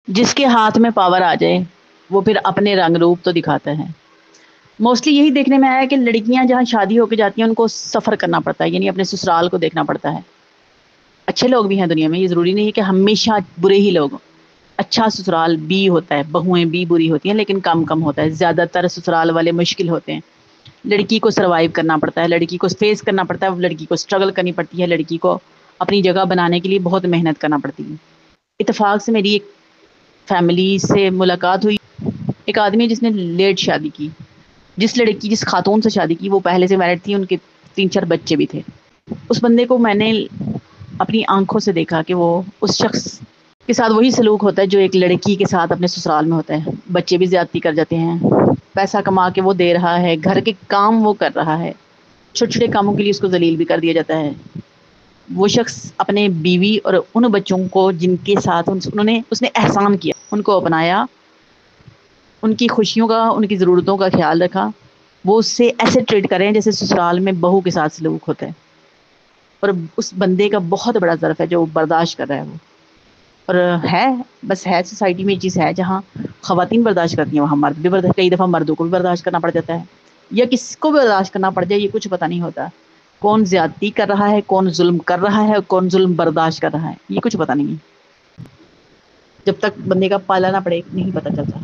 جس کے ہاتھ میں پاور آ جائے وہ پھر اپنے رنگ روپ تو دکھاتا ہے. موسٹلی یہی دیکھنے میں آیا ہے کہ لڑکیاں جہاں شادی ہو کے جاتی ہیں ان کو سفر کرنا پڑتا ہے، یعنی اپنے سسرال کو دیکھنا پڑتا ہے. اچھے لوگ بھی ہیں دنیا میں، یہ ضروری نہیں ہے کہ ہمیشہ برے ہی لوگ ہوں. اچھا سسرال بھی ہوتا ہے، بہویں بھی بری ہوتی ہیں لیکن کم کم ہوتا ہے. زیادہ تر سسرال والے مشکل ہوتے ہیں. لڑکی کو سروائیو کرنا پڑتا ہے، لڑکی کو فیس کرنا پڑتا ہے، لڑکی کو اسٹرگل کرنی پڑتی ہے، لڑکی کو اپنی جگہ بنانے کے لیے بہت محنت کرنا پڑتی ہے. اتفاق سے میری ایک فیملی سے ملاقات ہوئی. ایک آدمی جس نے لیٹ شادی کی، جس خاتون سے شادی کی وہ پہلے سے میرڈ تھی، ان کے 3-4 بچے بھی تھے. اس بندے کو میں نے اپنی آنکھوں سے دیکھا کہ وہ اس شخص کے ساتھ وہی سلوک ہوتا ہے جو ایک لڑکی کے ساتھ اپنے سسرال میں ہوتا ہے. بچے بھی زیادتی کر جاتے ہیں، پیسہ کما کے وہ دے رہا ہے، گھر کے کام وہ کر رہا ہے، چھوٹے چھوٹے کاموں کے لیے اس کو ذلیل بھی کر دیا جاتا ہے. وہ شخص اپنے بیوی اور ان بچوں کو جن کے ساتھ اس نے احسان کیا ان کو اپنایا، ان کی خوشیوں کا، ان کی ضرورتوں کا خیال رکھا. وہ اس سے ایسے ٹریٹ کر رہے ہیں جیسے سسرال میں بہو کے ساتھ سلوک ہوتا ہے. اور اس بندے کا بہت بڑا ظرف ہے جو برداشت کر رہا ہے وہ. اور ہے سوسائٹی میں یہ چیز ہے جہاں خواتین برداشت کرتی ہیں وہاں مرد بھی کئی دفعہ مردوں کو بھی برداشت کرنا پڑ جاتا ہے، یا کسی کو بھی برداشت کرنا پڑ جائے یہ کچھ پتہ نہیں ہوتا. کون زیادتی کر رہا ہے، کون ظلم کر رہا ہے، کون ظلم برداشت کر رہا ہے، یہ کچھ پتہ نہیں ہے. جب تک بندے کا پالا نہ پڑے نہیں پتہ چلتا.